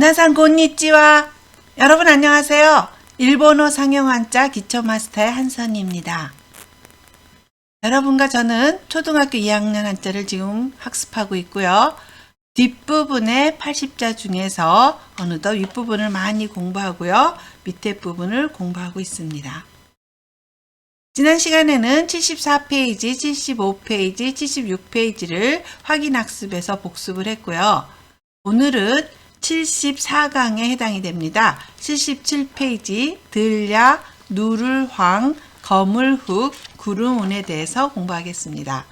미나상 곤니찌와. 여러분 안녕하세요. 일본어 상용 한자 기초 마스터의 한선희입니다. 여러분과 저는 초등학교 2학년 한자를 지금 학습하고 있고요. 뒷부분의 80자 중에서 어느덧 윗부분을 많이 공부하고요. 밑에 부분을 공부하고 있습니다. 지난 시간에는 74페이지, 75페이지, 76페이지를 확인학습해서 복습을 했고요. 오늘은 74강에 해당이 됩니다. 77페이지 들야, 누를 황, 거물 훅, 구름운에 대해서 공부하겠습니다.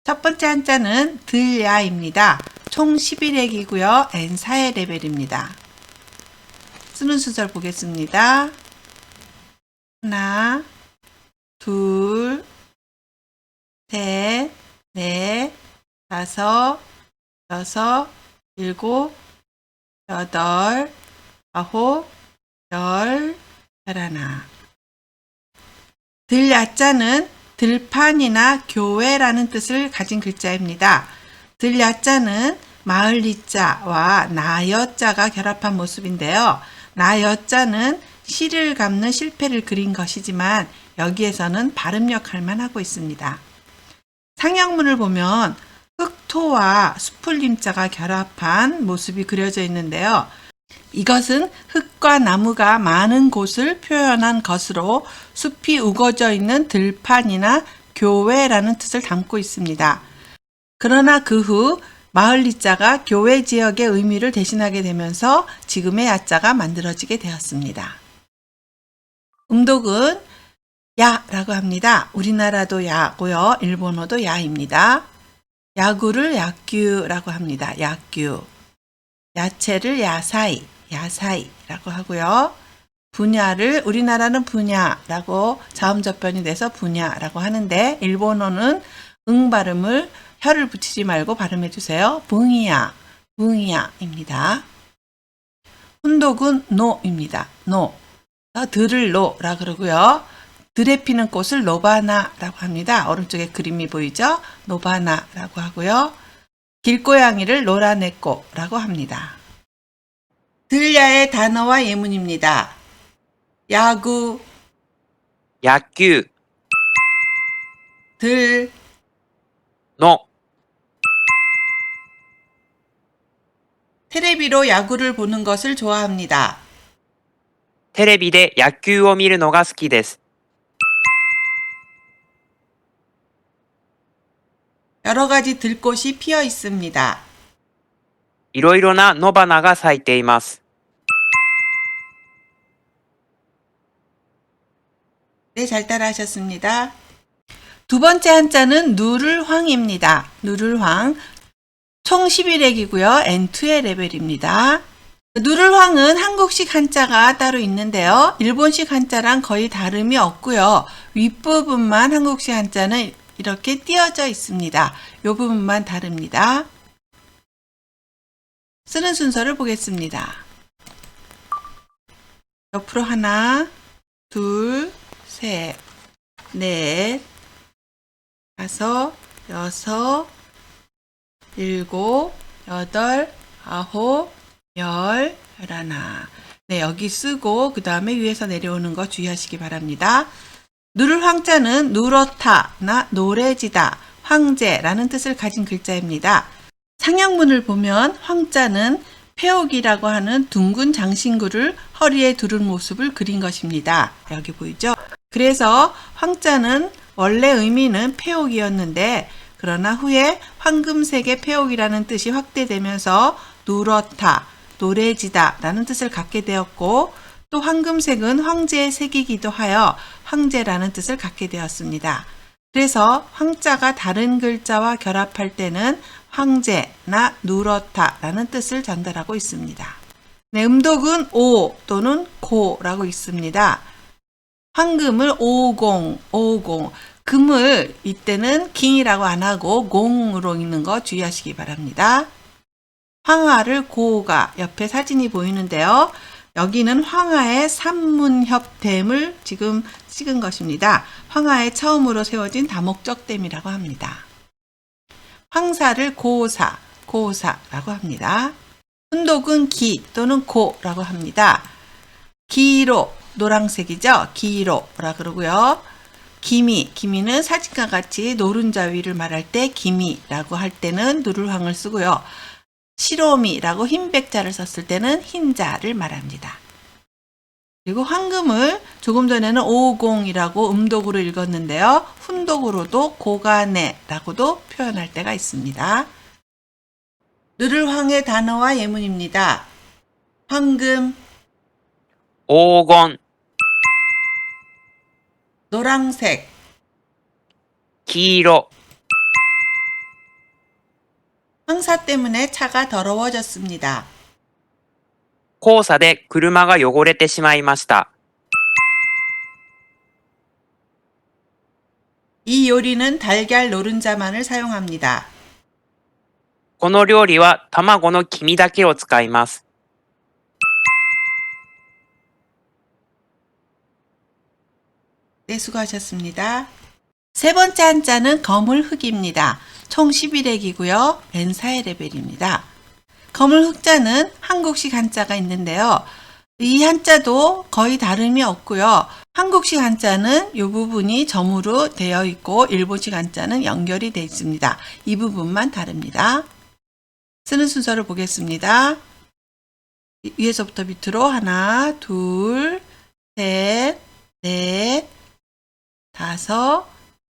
첫 번째 한자는 들야입니다. 총 11액이고요. N4의 레벨입니다. 쓰는 순서를 보겠습니다. 하나, 둘, 셋, 넷, 다섯, 여섯, 일곱, 여덟, 아홉, 열, 열하나. 들야자는 들판이나 교회라는 뜻을 가진 글자입니다. 들야자는 마을리자와 나여자가 결합한 모습인데요. 나여자는 시를 감는 실패를 그린 것이지만 여기에서는 발음 역할만 하고 있습니다. 상형문을 보면 흑토와 수풀림자가 결합한 모습이 그려져 있는데요. 이것은 흙과 나무가 많은 곳을 표현한 것으로 숲이 우거져 있는 들판이나 교외라는 뜻을 담고 있습니다. 그러나 그 후 마을리자가 교외 지역의 의미를 대신하게 되면서 지금의 야자가 만들어지게 되었습니다. 음독은 야라고 합니다. 우리나라도 야고요. 일본어도 야입니다. 야구를 야규라고 합니다. 야규. 야채를 야사이라고 하고요. 분야를 우리나라는 분야라고 자음접변이 돼서 분야라고 하는데 일본어는 응 발음을 혀를 붙이지 말고 발음해 주세요. 붕이야입니다. 훈독은 노입니다. 노. 들을 노라 그러고요. 들에 피는 꽃을 노바나라고 합니다. 오른쪽에 그림이 보이죠? 노바나라고 하고요. 길고양이를 노라네꼬라고 합니다. 들야의 단어와 예문입니다. 야구, 야규 들, の 테레비로 야구를 보는 것을 좋아합니다. テレビで野球を見るのが好きです。 여러 가지 들꽃이 피어 있습니다. いろいろな野花が咲いています。 네, 잘 따라하셨습니다. 두 번째 한자는 누를황입니다. 누를황. 총 11액이고요. N2의 레벨입니다. 누를황은 한국식 한자가 따로 있는데요. 일본식 한자랑 거의 다름이 없고요. 윗부분만 한국식 한자는 이렇게 띄어져 있습니다. 이 부분만 다릅니다. 쓰는 순서를 보겠습니다. 옆으로 하나, 둘, 셋, 넷, 다섯, 여섯, 일곱, 여덟, 아홉, 열, 열하나. 네, 여기 쓰고 그 다음에 위에서 내려오는 거 주의하시기 바랍니다. 누를 황자는 누렇다나 노래지다, 황제라는 뜻을 가진 글자입니다. 상형문을 보면 황자는 폐옥이라고 하는 둥근 장신구를 허리에 두른 모습을 그린 것입니다. 여기 보이죠? 그래서 황자는 원래 의미는 폐옥이었는데 그러나 후에 황금색의 폐옥이라는 뜻이 확대되면서 누렇다, 노래지다 라는 뜻을 갖게 되었고 또 황금색은 황제의 색이기도 하여 황제라는 뜻을 갖게 되었습니다. 그래서 황자가 다른 글자와 결합할 때는 황제나 누렇다 라는 뜻을 전달하고 있습니다. 네, 음독은 오 또는 고라고 있습니다. 황금을 오공. 금을 이때는 깅이라고 안 하고 공으로 읽는 거 주의하시기 바랍니다. 황하를 고가 옆에 사진이 보이는데요. 여기는 황하의 산문협댐을 지금 찍은 것입니다. 황하에 처음으로 세워진 다목적댐이라고 합니다. 황사를 고사라고 합니다. 훈독은 기 또는 고라고 합니다. 기로, 노란색이죠? 기로라 그러고요. 기미는 사진과 같이 노른자 위를 말할 때 기미라고 할 때는 누를황을 쓰고요. 시로미라고 흰백자를 썼을 때는 흰자를 말합니다. 그리고 황금을 조금 전에는 오공이라고 음독으로 읽었는데요. 훈독으로도 고가네라고도 표현할 때가 있습니다. 누를황의 단어와 예문입니다. 황금, 黄金、 노란색, 黄色、 황사 때문에 차가 더러워졌습니다. 黄砂で車が汚れてしまいました。 이 요리는 달걀 노른자만을 사용합니다. この料理は卵の黄身だけを使います。 네, 수고하셨습니다. 세 번째 한자는 거물흑입니다. 총 11액이고요. N4의 레벨입니다. 거물흑자는 한국식 한자가 있는데요. 이 한자도 거의 다름이 없고요. 한국식 한자는 이 부분이 점으로 되어 있고 일본식 한자는 연결이 되어 있습니다. 이 부분만 다릅니다. 쓰는 순서를 보겠습니다. 위에서부터 밑으로 하나, 둘, 셋, 넷, 다섯,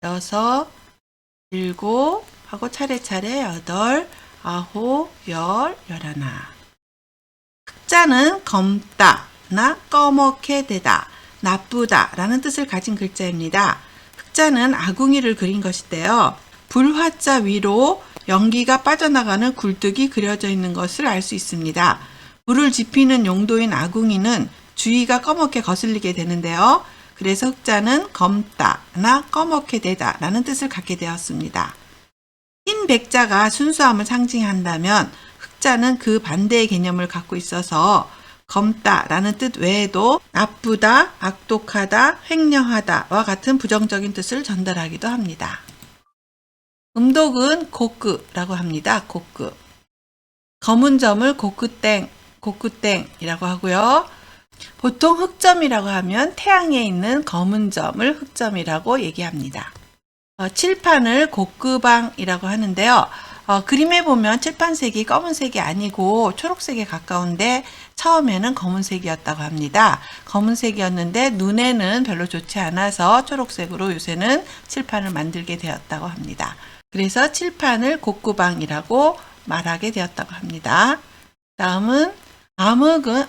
여섯, 일곱 하고 차례차례 여덟, 아홉, 열, 열하나. 흑자는 검다나 꺼멓게 되다, 나쁘다 라는 뜻을 가진 글자입니다. 흑자는 아궁이를 그린 것인데요. 불화자 위로 연기가 빠져나가는 굴뚝이 그려져 있는 것을 알 수 있습니다. 불을 지피는 용도인 아궁이는 주위가 꺼멓게 거슬리게 되는데요. 그래서 흑자는 검다나 꺼멓게 되다 라는 뜻을 갖게 되었습니다. 흰 백자가 순수함을 상징한다면 흑자는 그 반대의 개념을 갖고 있어서 검다라는 뜻 외에도 나쁘다, 악독하다, 횡령하다와 같은 부정적인 뜻을 전달하기도 합니다. 음독은 고끄라고 합니다. 고끄. 검은 점을 고끄땡이라고 하고요. 보통 흑점이라고 하면 태양에 있는 검은 점을 흑점이라고 얘기합니다. 칠판을 고끄방이라고 하는데요. 그림에 보면 칠판색이 검은색이 아니고 초록색에 가까운데 처음에는 검은색이었다고 합니다. 검은색이었는데 눈에는 별로 좋지 않아서 초록색으로 요새는 칠판을 만들게 되었다고 합니다. 그래서 칠판을 고끄방이라고 말하게 되었다고 합니다. 다음은 암흑은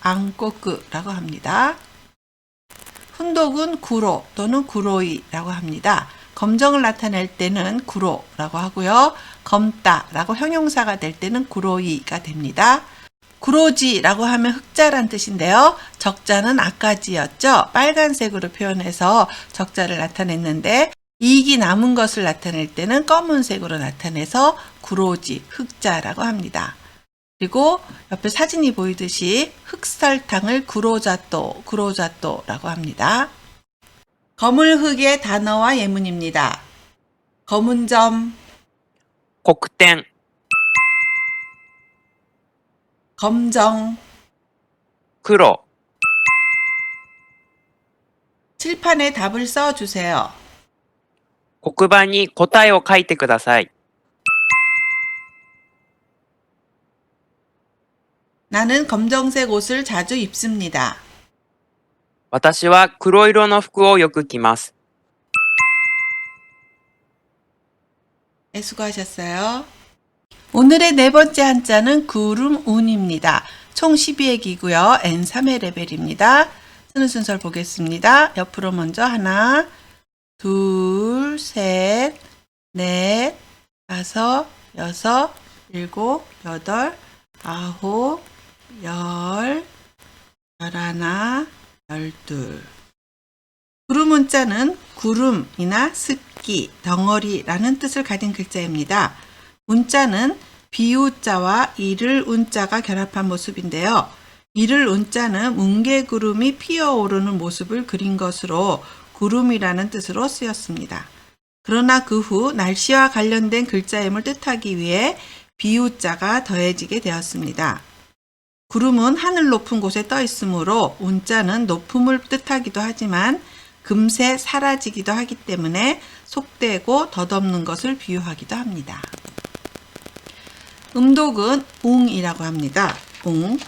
앙꼬끄라고 합니다. 훈독은 구로 또는 구로이라고 합니다. 검정을 나타낼 때는 구로라고 하고요. 검다라고 형용사가 될 때는 구로이가 됩니다. 구로지라고 하면 흑자란 뜻인데요. 적자는 아까지였죠. 빨간색으로 표현해서 적자를 나타냈는데 이익이 남은 것을 나타낼 때는 검은색으로 나타내서 구로지, 흑자라고 합니다. 그리고 옆에 사진이 보이듯이 흑설탕을 구로자또라고 합니다. 거물흑의 단어와 예문입니다. 검은 점, 黒点、 검정, 黒、 칠판에 답을 써주세요. 黒板に答えを書いてください。 나는 검정색 옷을 자주 입습니다. 私は黒色の服をよく着ます。 네, 수고하셨어요. 오늘의 네 번째 한자는 구름운입니다. 총 12액이고요. N3의 레벨입니다. 쓰는 순서를 보겠습니다. 옆으로 먼저 하나, 둘, 셋, 넷, 다섯, 여섯, 일곱, 여덟, 아홉, 열, 열하나, 열둘. 구름 문자는 구름이나 습기, 덩어리라는 뜻을 가진 글자입니다. 문자는 비우자와 이를 운자가 결합한 모습인데요. 이를 운자는 뭉게구름이 피어오르는 모습을 그린 것으로 구름이라는 뜻으로 쓰였습니다. 그러나 그 후 날씨와 관련된 글자임을 뜻하기 위해 비우자가 더해지게 되었습니다. 구름은 하늘 높은 곳에 떠 있으므로 운자는 높음을 뜻하기도 하지만 금세 사라지기도 하기 때문에 속되고 덧없는 것을 비유하기도 합니다. 음독은 웅이라고 합니다. 웅.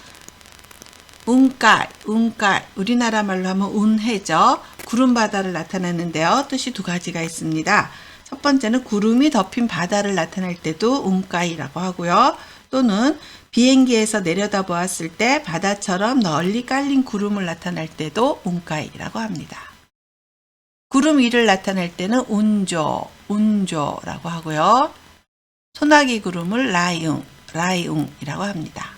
운깔, 우리나라 말로 하면 운해죠. 구름 바다를 나타내는데요. 뜻이 두 가지가 있습니다. 첫 번째는 구름이 덮인 바다를 나타낼 때도 운가이라고 하고요. 또는 비행기에서 내려다 보았을 때 바다처럼 널리 깔린 구름을 나타낼 때도 운가이라고 합니다. 구름 위를 나타낼 때는 운조라고 하고요. 소나기 구름을 라이웅이라고 합니다.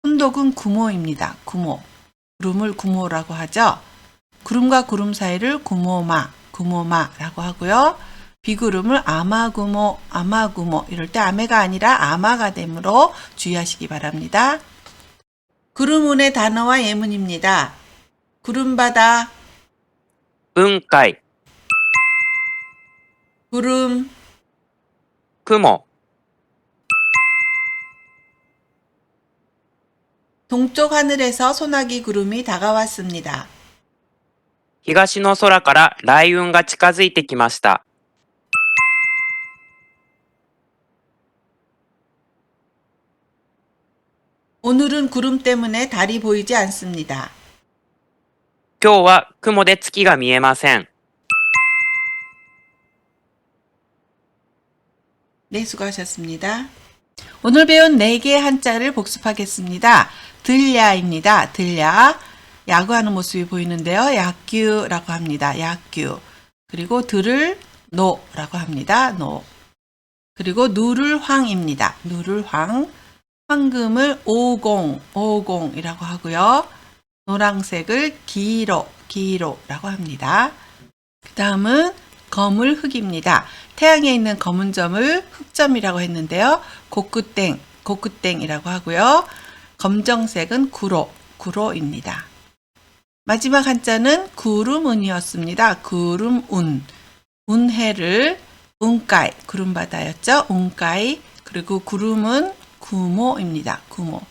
혼독은 구모입니다. 구름을 구모라고 하죠. 구름과 구름 사이를 구모마라고 하고요. 비구름을 아마구모 이럴 때 아메가 아니라 아마가 되므로 주의하시기 바랍니다. 구름운의 단어와 예문입니다. 구름바다, 雲海、 구름, 雲、 동쪽 하늘에서 소나기 구름이 다가왔습니다. 東の空から雷雲が近づいてきました。 오늘은 구름 때문에 달이 보이지 않습니다. 今日は雲で月が見えません。 네, 수고하셨습니다. 오늘 배운 4개의 한자를 복습하겠습니다. 들야입니다. 들야. 야구하는 모습이 보이는데요. 야규라고 합니다. 야규. 그리고 들을 노라고 합니다. 노. 그리고 누를 황입니다. 누를 황. 황금을 오공이라고 하고요. 노란색을 기로라고 합니다. 그 다음은 검을 흑입니다. 태양에 있는 검은 점을 흑점이라고 했는데요. 고끄땡이라고 하고요. 검정색은 구로입니다. 마지막 한자는 구름운이었습니다. 구름운. 운해를 운가이, 구름바다였죠. 운가이. 그리고 구름은 구모입니다. 구모.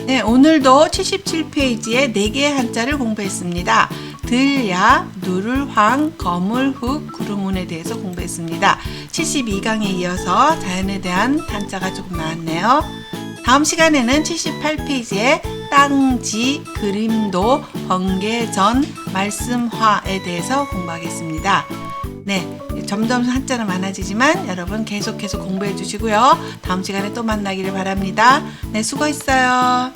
네, 오늘도 77페이지에 4개의 한자를 공부했습니다. 들야, 누를 황, 검을 흑, 구름운에 대해서 공부했습니다. 72강에 이어서 자연에 대한 한자가 조금 나왔네요. 다음 시간에는 78페이지에 땅지, 그림도, 번개전, 말씀화에 대해서 공부하겠습니다. 네, 점점 한자는 많아지지만 여러분 계속해서 공부해 주시고요. 다음 시간에 또 만나기를 바랍니다. 네, 수고했어요.